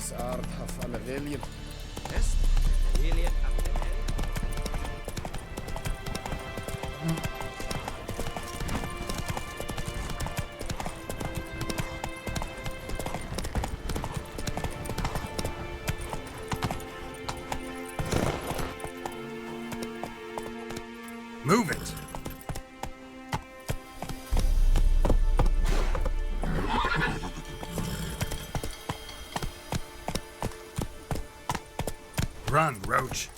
this art of Anavelian. Yes, Anavelian of the Move it! Run, Roach.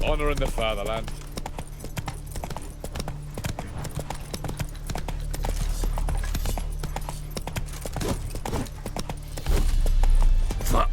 Honor in the fatherland. Fuck!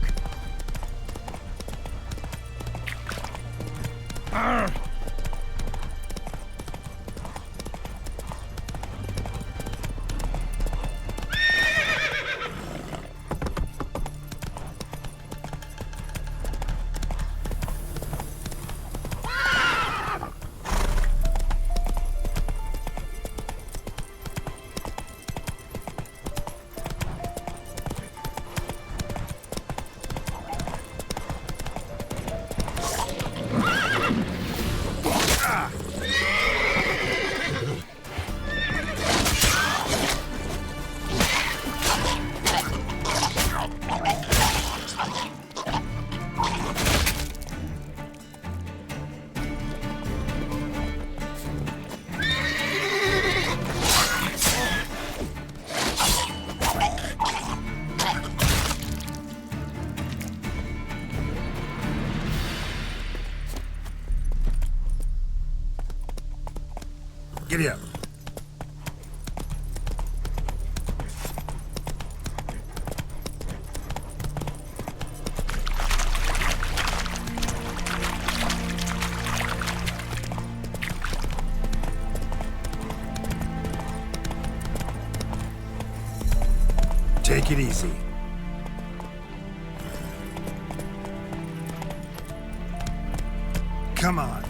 Giddy up. Take it easy. Come on.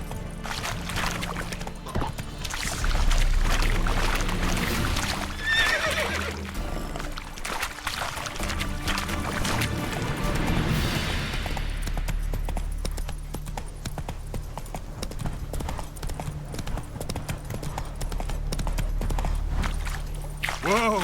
Whoa!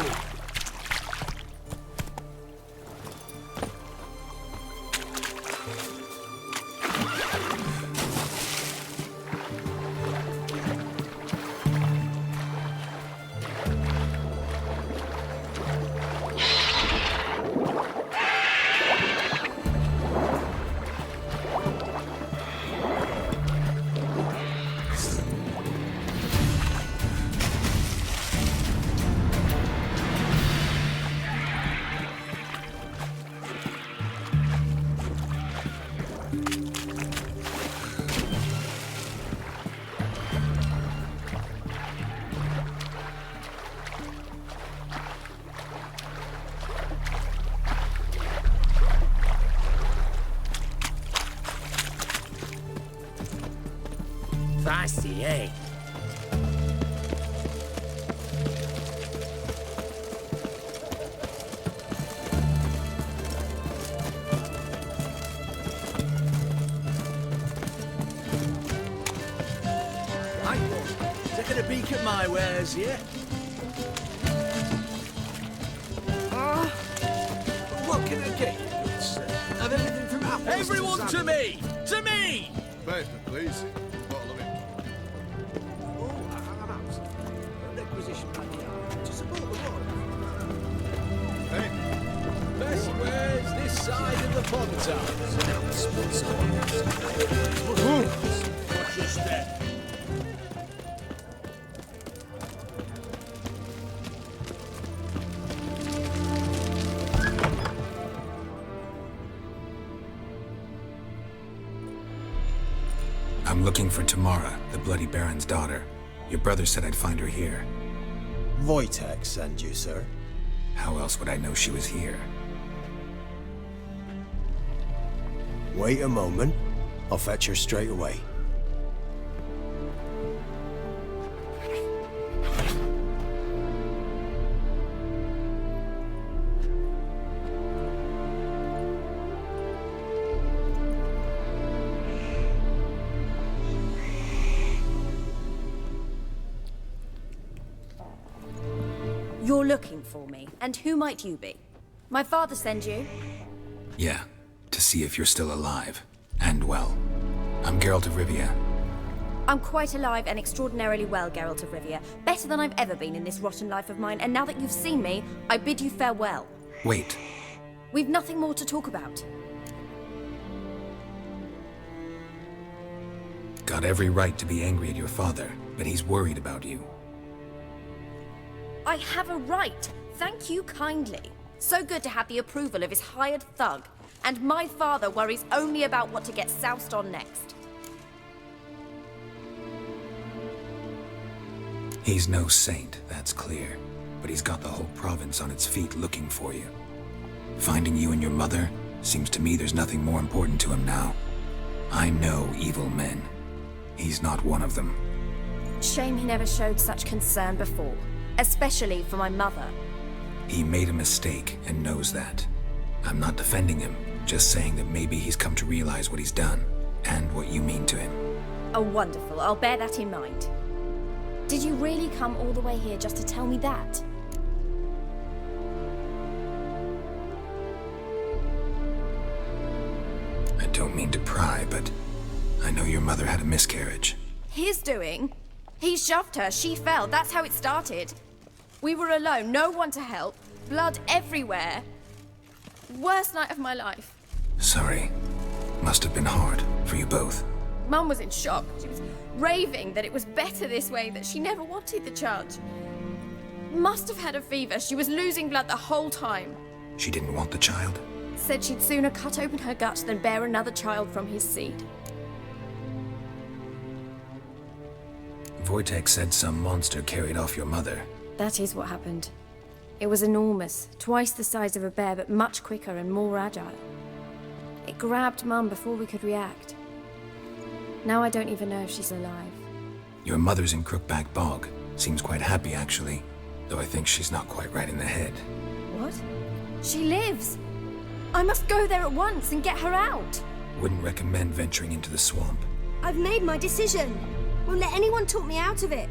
Feisty, eh? Right, well, taking a peek at my wares, yeah? What can I get you? Have anything from apples? Everyone to me! To me! Paper, please. Bottle of it. Oh, I'm out. Requisition backyard to support the war. Hey, Best wares this side of the pond town. Watch your step. I'm looking for Tamara, the Bloody Baron's daughter. Your brother said I'd find her here. Wojtek sent you, sir. How else would I know she was here? Wait a moment. I'll fetch her straight away. You're looking for me, and who might you be? My father send you? Yeah, to see if you're still alive. And well. I'm Geralt of Rivia. I'm quite alive and extraordinarily well, Geralt of Rivia. Better than I've ever been in this rotten life of mine, and now that you've seen me, I bid you farewell. Wait. We've nothing more to talk about. Got every right to be angry at your father, but he's worried about you. I have a right. Thank you kindly. So good to have the approval of his hired thug. And my father worries only about what to get soused on next. He's no saint, that's clear. But he's got the whole province on its feet looking for you. Finding you and your mother, seems to me there's nothing more important to him now. I know evil men. He's not one of them. Shame he never showed such concern before. Especially for my mother. He made a mistake and knows that. I'm not defending him, just saying that maybe he's come to realize what he's done, and what you mean to him. Oh, wonderful. I'll bear that in mind. Did you really come all the way here just to tell me that? I don't mean to pry, but I know your mother had a miscarriage. His doing? He shoved her, she fell, that's how it started. We were alone, no one to help, blood everywhere. Worst night of my life. Sorry. Must have been hard for you both. Mum was in shock. She was raving that it was better this way, that she never wanted the charge. Must have had a fever. She was losing blood the whole time. She didn't want the child? Said she'd sooner cut open her gut than bear another child from his seed. Wojtek said some monster carried off your mother. That is what happened. It was enormous, twice the size of a bear, but much quicker and more agile. It grabbed Mum before we could react. Now I don't even know if she's alive. Your mother's in Crookback Bog. Seems quite happy, actually. Though I think she's not quite right in the head. What? She lives! I must go there at once and get her out! Wouldn't recommend venturing into the swamp. I've made my decision. Won't let anyone talk me out of it.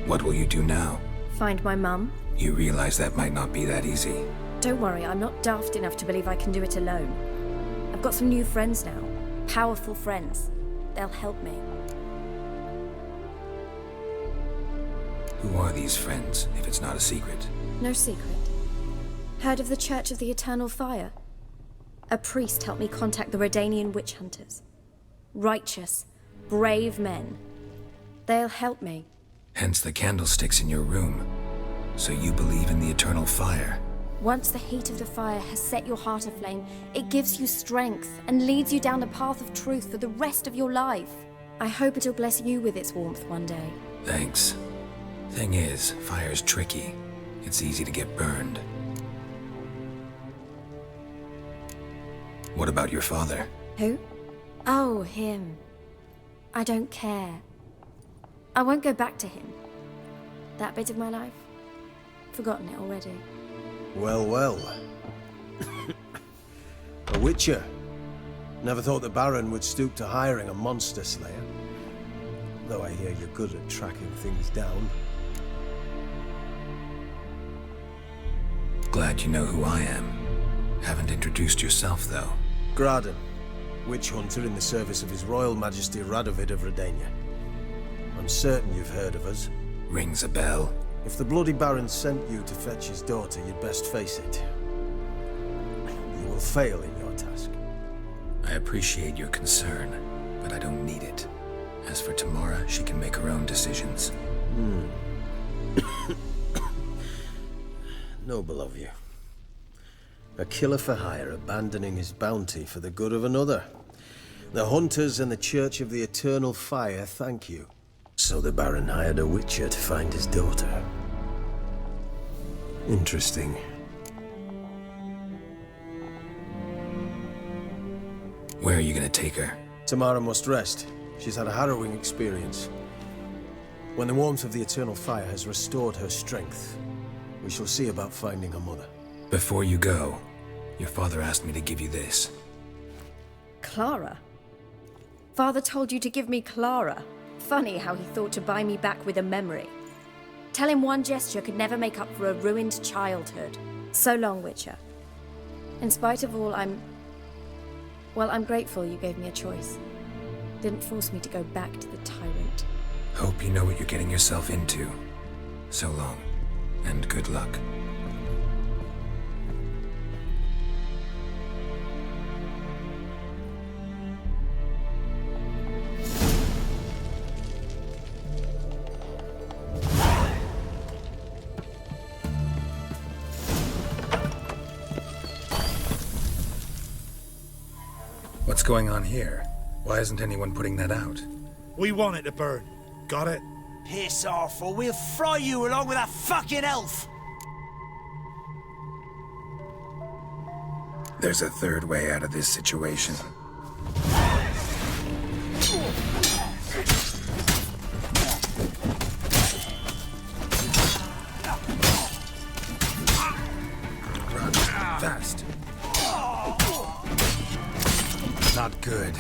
What will you do now? Find my mum. You realize that might not be that easy. Don't worry, I'm not daft enough to believe I can do it alone. I've got some new friends now. Powerful friends. They'll help me. Who are these friends, if it's not a secret? No secret. Heard of the Church of the Eternal Fire? A priest helped me contact the Redanian witch hunters. Righteous, brave men. They'll help me. Hence the candlesticks in your room. So you believe in the eternal fire? Once the heat of the fire has set your heart aflame, it gives you strength and leads you down the path of truth for the rest of your life. I hope it'll bless you with its warmth one day. Thanks. Thing is, fire's tricky. It's easy to get burned. What about your father? Who? Oh, him. I don't care. I won't go back to him. That bit of my life? Forgotten it already. Well, well. A witcher. Never thought the Baron would stoop to hiring a monster slayer. Though I hear you're good at tracking things down. Glad you know who I am. Haven't introduced yourself, though. Graden, witch hunter in the service of His Royal Majesty Radovid of Redania. I'm certain you've heard of us. Rings a bell. If the Bloody Baron sent you to fetch his daughter, you'd best face it. You will fail in your task. I appreciate your concern, but I don't need it. As for Tamara, she can make her own decisions. Noble of you. A killer for hire abandoning his bounty for the good of another. The hunters and the Church of the Eternal Fire thank you. So the Baron hired a witcher to find his daughter. Interesting. Where are you gonna take her? Tamara must rest. She's had a harrowing experience. When the warmth of the Eternal Fire has restored her strength, we shall see about finding her mother. Before you go, your father asked me to give you this. Clara? Father told you to give me Clara? Funny how he thought to buy me back with a memory. Tell him one gesture could never make up for a ruined childhood. So long, Witcher. In spite of all, I'm grateful you gave me a choice. Didn't force me to go back to the tyrant. Hope you know what you're getting yourself into. So long, and good luck. What's going on here? Why isn't anyone putting that out? We want it to burn. Got it? Piss off, or we'll fry you along with a fucking elf! There's a third way out of this situation. Run fast. Not good.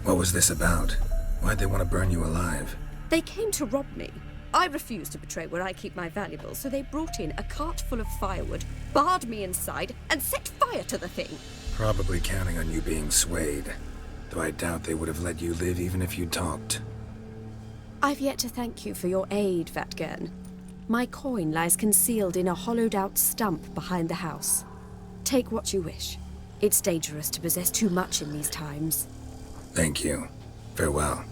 What was this about? Why'd they want to burn you alive? They came to rob me. I refused to betray where I keep my valuables, so they brought in a cart full of firewood, barred me inside, and set fire to the thing. Probably counting on you being swayed. Though I doubt they would have let you live even if you talked. I've yet to thank you for your aid, Vatgern. My coin lies concealed in a hollowed-out stump behind the house. Take what you wish. It's dangerous to possess too much in these times. Thank you. Farewell.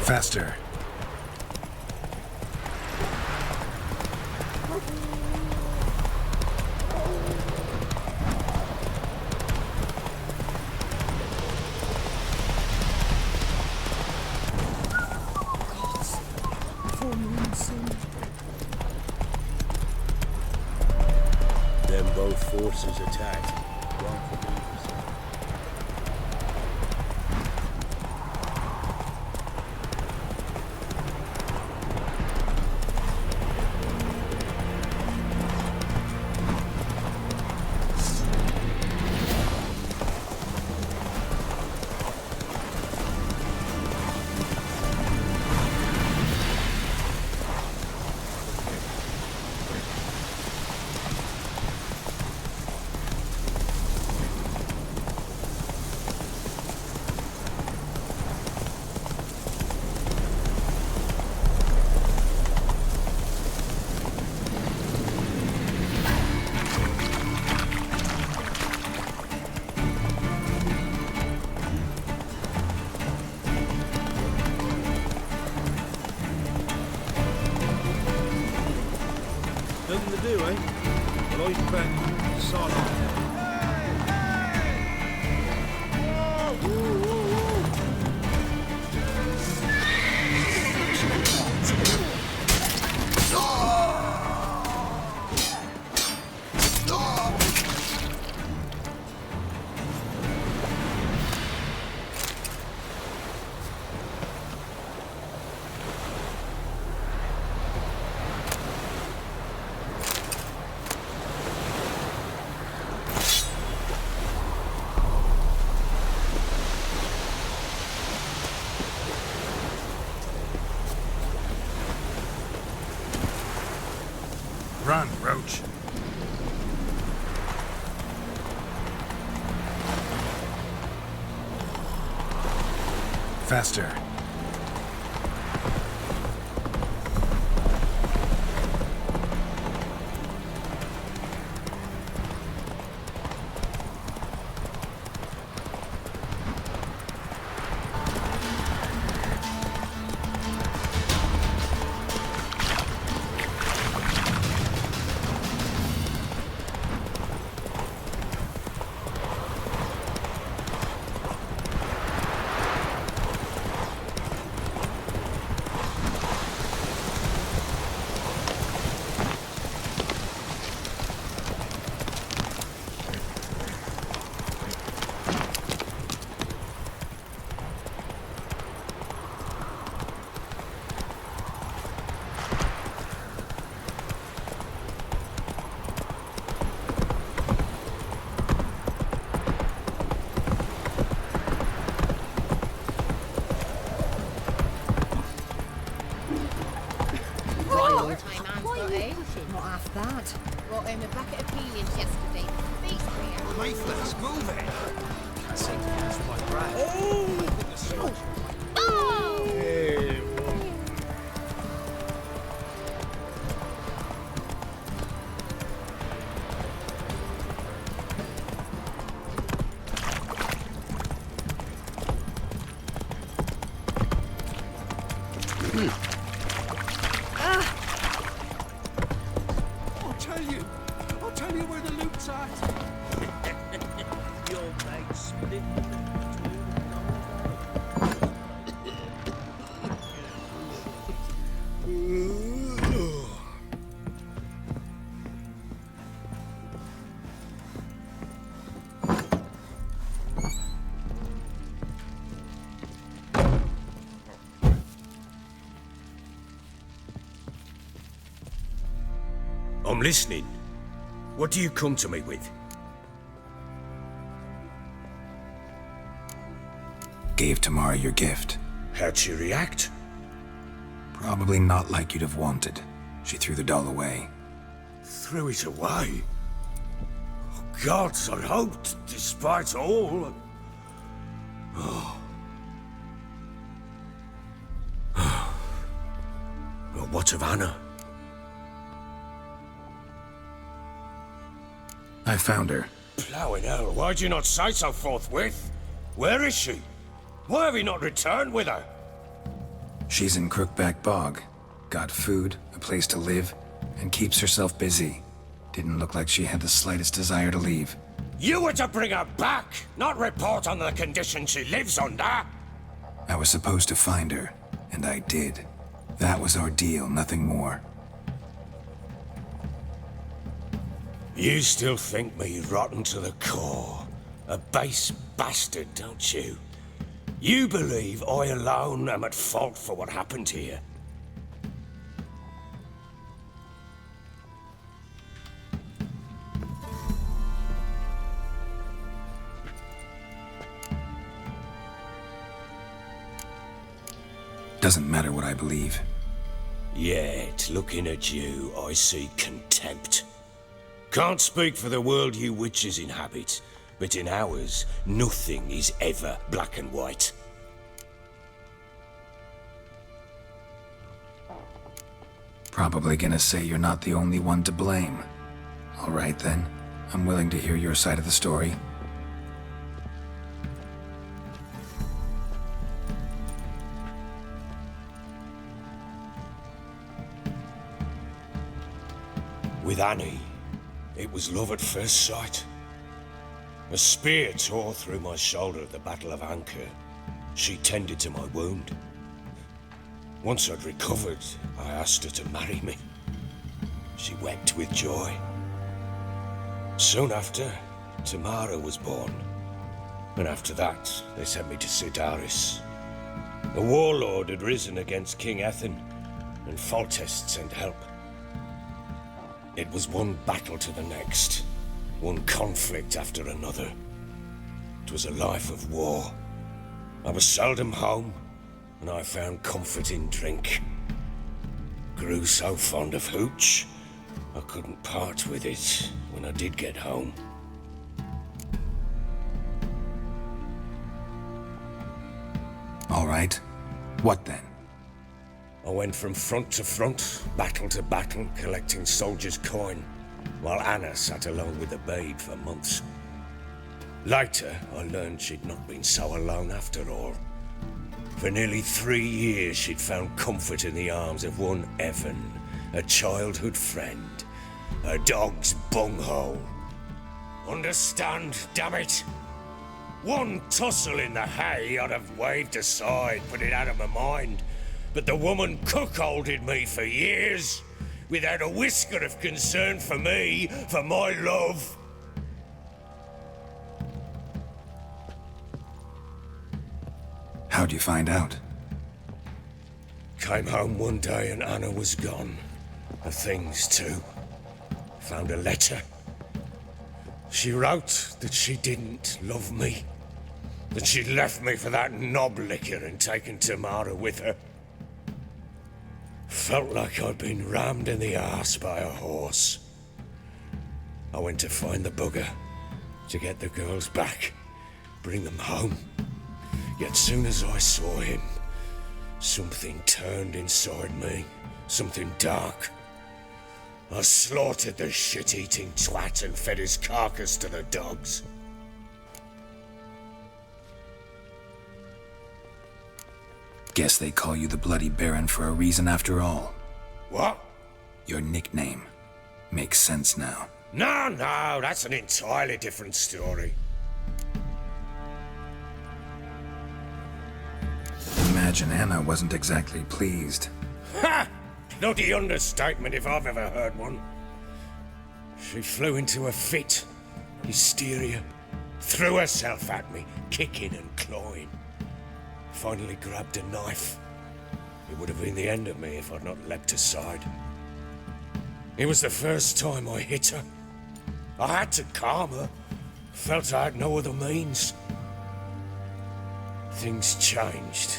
Faster. Then both forces attacked. One for each. Nothing to do, eh? Well, I bet sod off. Run, Roach. Faster. Not half bad. Brought home a bucket of peelings yesterday. Beast here. Mayflies, move it! Can't seem to catch my breath. Oh! Hey, I'll tell you where the loot's at. Your mate split I'm listening. What do you come to me with? Gave Tamara your gift. How'd she react? Probably not like you'd have wanted. She threw the doll away. Threw it away? Oh, gods, I hoped, despite all. Oh. Well, what of Anna? I found her. Plowing hell, why'd you not say so forthwith? Where is she? Why have you not returned with her? She's in Crookback Bog. Got food, a place to live, and keeps herself busy. Didn't look like she had the slightest desire to leave. You were to bring her back, not report on the conditions she lives under. I was supposed to find her, and I did. That was our deal, nothing more. You still think me rotten to the core. A base bastard, don't you? You believe I alone am at fault for what happened here. Doesn't matter what I believe. Yet, looking at you, I see contempt. Can't speak for the world you witches inhabit, but in ours, nothing is ever black and white. Probably gonna say you're not the only one to blame. All right then, I'm willing to hear your side of the story. With Annie, it was love at first sight. A spear tore through my shoulder at the Battle of Anchor. She tended to my wound. Once I'd recovered, I asked her to marry me. She wept with joy. Soon after, Tamara was born. And after that, they sent me to Sidaris. A warlord had risen against King Ethan, and Foltest sent help. It was one battle to the next, one conflict after another. It was a life of war. I was seldom home, and I found comfort in drink. Grew so fond of hooch, I couldn't part with it when I did get home. All right. What then? I went from front to front, battle to battle, collecting soldiers' coin, while Anna sat alone with the babe for months. Later, I learned she'd not been so alone after all. For nearly 3 years, she'd found comfort in the arms of one Evan, a childhood friend, a dog's bunghole. Understand, damn it? One tussle in the hay I'd have waved aside, put it out of my mind. But the woman cuckolded me for years, without a whisker of concern for me, for my love. How'd you find out? Came home one day and Anna was gone. Her things too. Found a letter. She wrote that she didn't love me. That she'd left me for that knob licker and taken Tamara with her. Felt like I'd been rammed in the arse by a horse. I went to find the bugger, to get the girls back, bring them home. Yet soon as I saw him, something turned inside me, something dark. I slaughtered the shit-eating twat and fed his carcass to the dogs. Guess they call you the Bloody Baron for a reason after all. What? Your nickname. Makes sense now. No, that's an entirely different story. Imagine Anna wasn't exactly pleased. Ha! Bloody understatement if I've ever heard one. She flew into a fit, hysteria, threw herself at me, kicking and clawing. Finally grabbed a knife. It would have been the end of me if I'd not leapt aside. It was the first time I hit her. I had to calm her. Felt I had no other means. Things changed.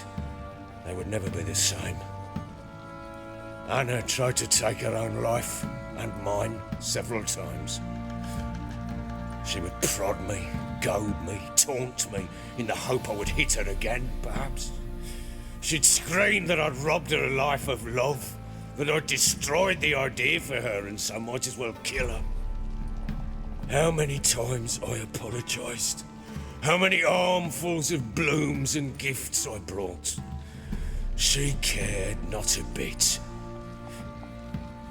They would never be the same. Anna tried to take her own life, and mine, several times. She would prod me, goad me, taunt me, in the hope I would hit her again, perhaps. She'd scream that I'd robbed her life of love, that I'd destroyed the idea for her, and so might as well kill her. How many times I apologized. How many armfuls of blooms and gifts I brought. She cared not a bit.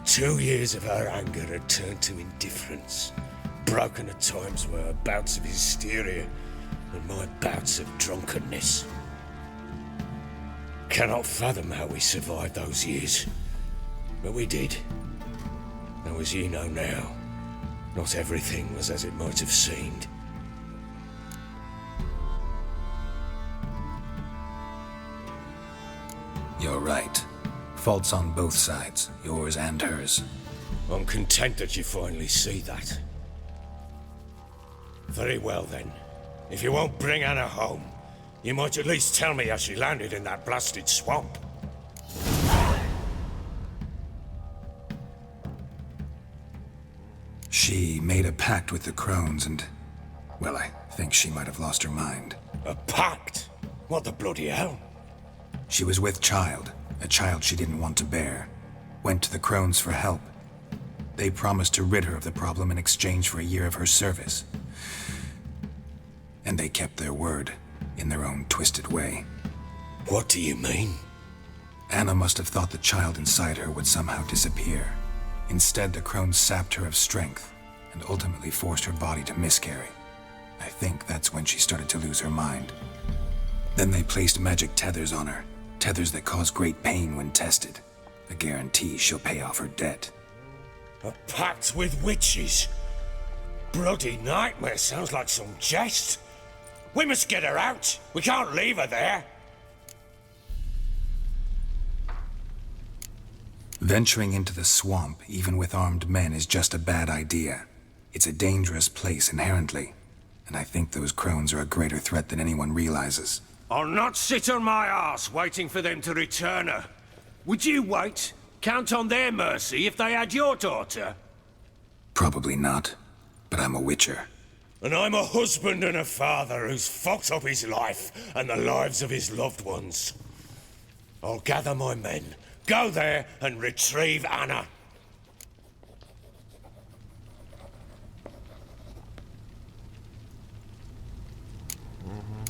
2 years of her anger had turned to indifference, broken at times were her bouts of hysteria and my bouts of drunkenness. Cannot fathom how we survived those years, but we did. Though as you know now, not everything was as it might have seemed. You're right. Faults on both sides, yours and hers. I'm content that you finally see that. Very well then. If you won't bring Anna home, you might at least tell me how she landed in that blasted swamp. She made a pact with the crones and, well, I think she might have lost her mind. A pact? What the bloody hell? She was with child, a child she didn't want to bear. Went to the crones for help. They promised to rid her of the problem in exchange for a year of her service. And they kept their word, in their own twisted way. What do you mean? Anna must have thought the child inside her would somehow disappear. Instead, the crones sapped her of strength, and ultimately forced her body to miscarry. I think that's when she started to lose her mind. Then they placed magic tethers on her, tethers that cause great pain when tested. A guarantee she'll pay off her debt. A pact with witches? Bloody nightmare, sounds like some jest. We must get her out. We can't leave her there. Venturing into the swamp, even with armed men, is just a bad idea. It's a dangerous place inherently, and I think those crones are a greater threat than anyone realizes. I'll not sit on my arse waiting for them to return her. Would you wait? Count on their mercy if they had your daughter? Probably not, but I'm a witcher. And I'm a husband and a father who's fucked up his life and the lives of his loved ones. I'll gather my men, go there and retrieve Anna.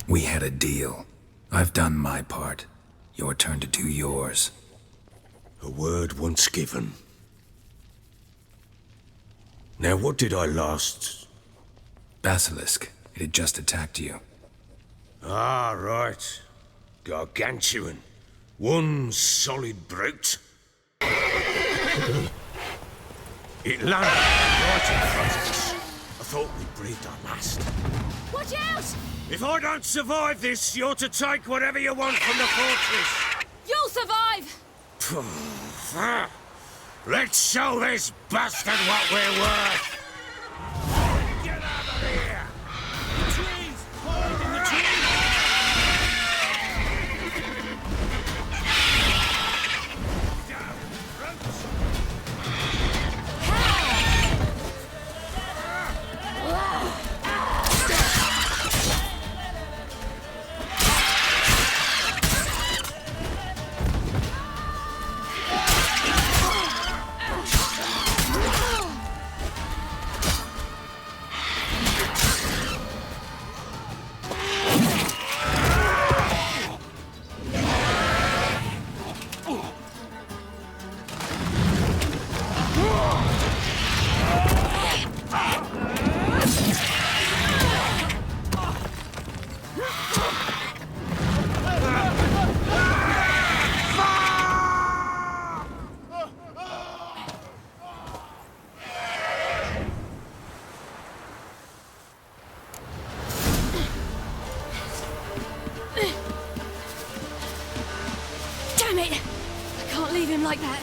We had a deal. I've done my part. Your turn to do yours. A word once given. Now, what did I last... Basilisk. It had just attacked you. Ah, right. Gargantuan. One solid brute. It landed right in front of us. I thought we breathed our last. Watch out! If I don't survive this, you're to take whatever you want from the fortress. You'll survive! Let's show this bastard what we're worth! Get out of here! The trees! Hide in the trees! Down, brutes! Damn it! I can't leave him like that.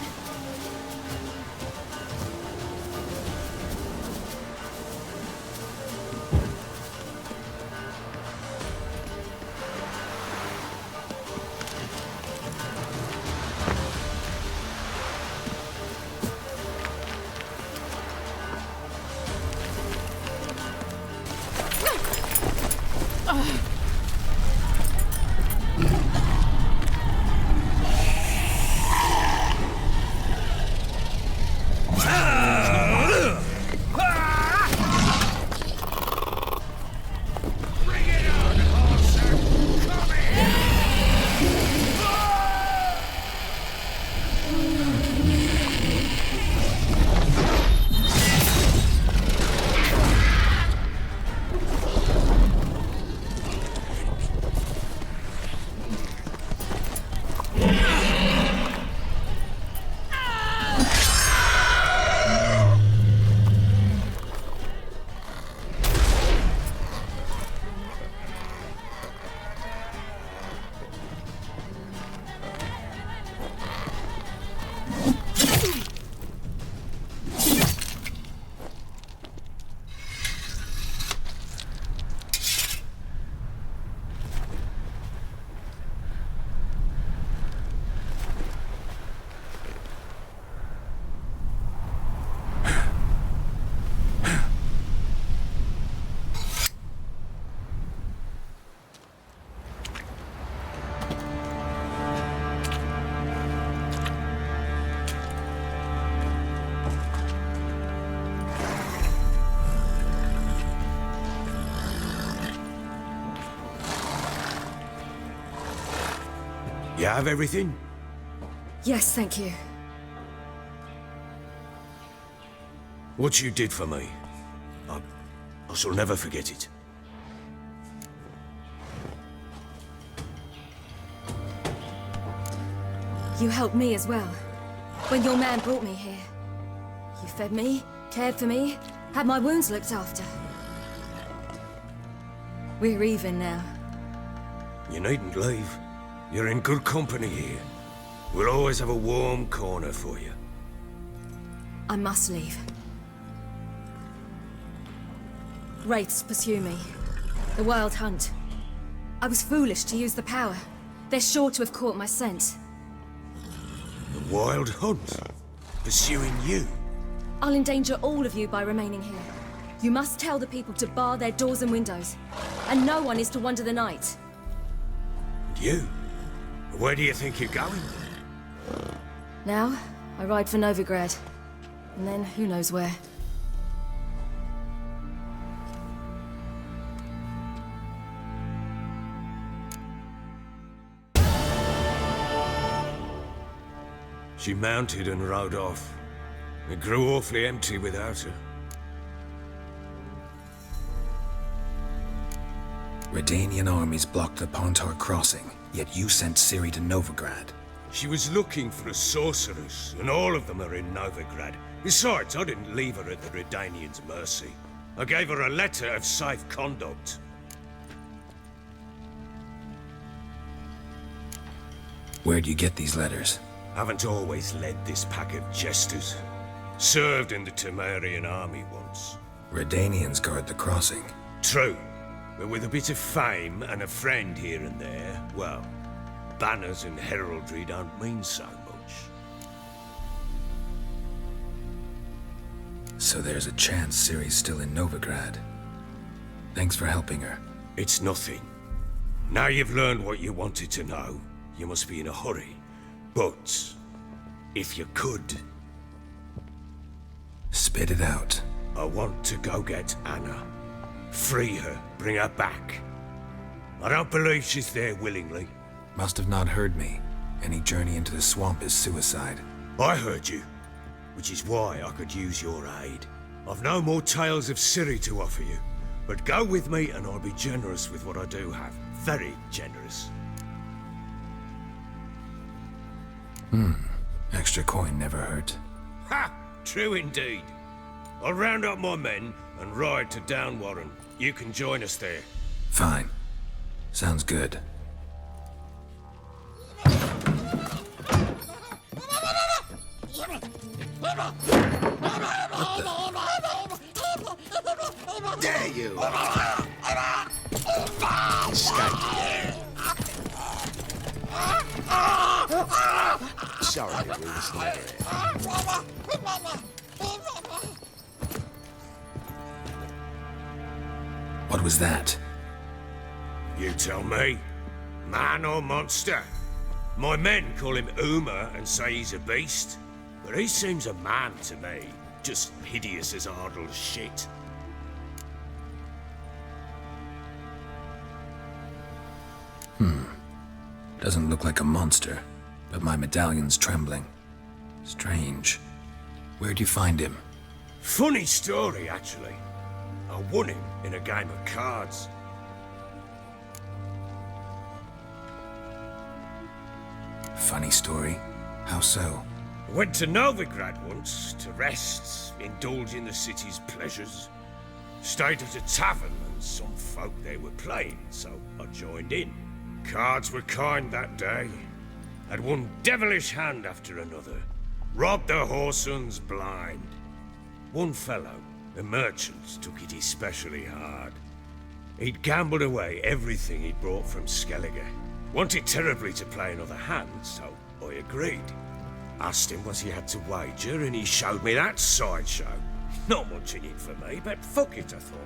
You have everything? Yes, thank you. What you did for me, I shall never forget it. You helped me as well. When your man brought me here. You fed me, cared for me, had my wounds looked after. We're even now. You needn't leave. You're in good company here. We'll always have a warm corner for you. I must leave. Wraiths pursue me. The Wild Hunt. I was foolish to use the power. They're sure to have caught my scent. The Wild Hunt? Pursuing you? I'll endanger all of you by remaining here. You must tell the people to bar their doors and windows, and no one is to wander the night. You? Where do you think you're going? Now, I ride for Novigrad, and then who knows where. She mounted and rode off. It grew awfully empty without her. Redanian armies blocked the Pontar crossing, yet you sent Ciri to Novigrad. She was looking for a sorceress, and all of them are in Novigrad. Besides, I didn't leave her at the Redanians' mercy. I gave her a letter of safe conduct. Where'd you get these letters? Haven't always led this pack of jesters. Served in the Temerian army once. Redanians guard the crossing. True, but with a bit of fame and a friend here and there, well, banners and heraldry don't mean so much. So there's a chance Ciri's still in Novigrad. Thanks for helping her. It's nothing. Now you've learned what you wanted to know, you must be in a hurry. But, if you could... Spit it out. I want to go get Anna. Free her, bring her back. I don't believe she's there willingly. Must have not heard me. Any journey into the swamp is suicide. I heard you, which is why I could use your aid. I've no more tales of Ciri to offer you, but go with me and I'll be generous with what I do have. Very generous. Extra coin never hurt. Ha! True indeed. I'll round up my men and ride to Downwarren. You can join us there. Fine. Sounds good. Dare you! Escape. Sorry, we was never here. What was that? You tell me. Man or monster? My men call him Uma and say he's a beast, but he seems a man to me. Just hideous as Ardle's shit. Doesn't look like a monster, but my medallion's trembling. Strange. Where'd you find him? Funny story, actually. I won him in a game of cards. Funny story? How so? Went to Novigrad once to rest, indulge in the city's pleasures. Stayed at a tavern and some folk there were playing, so I joined in. Cards were kind that day. Had one devilish hand after another. Robbed the whoresons blind. One fellow, a merchant, took it especially hard. He'd gambled away everything he'd brought from Skellige. Wanted terribly to play another hand, so I agreed. Asked him what he had to wager, and he showed me that sideshow. Not much in it for me, but fuck it, I thought.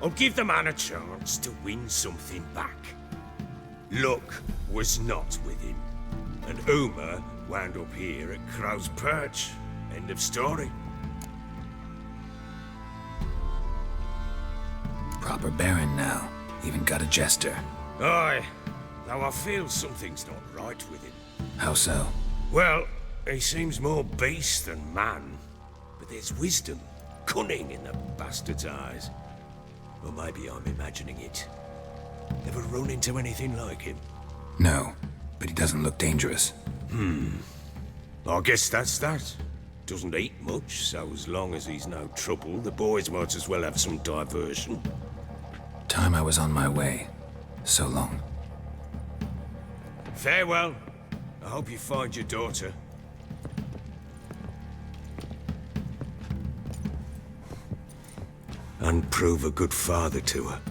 I'll give the man a chance to win something back. Luck was not with him, and Uma wound up here at Crow's Perch. End of story. Proper baron now. Even got a jester. Aye, though I feel something's not right with him. How so? Well, he seems more beast than man, but there's wisdom, cunning in the bastard's eyes. Or maybe I'm imagining it. Ever run into anything like him? No, but he doesn't look dangerous. I guess that's that. Doesn't eat much, so as long as he's no trouble, the boys might as well have some diversion. Time I was on my way. So long. Farewell. I hope you find your daughter. And prove a good father to her.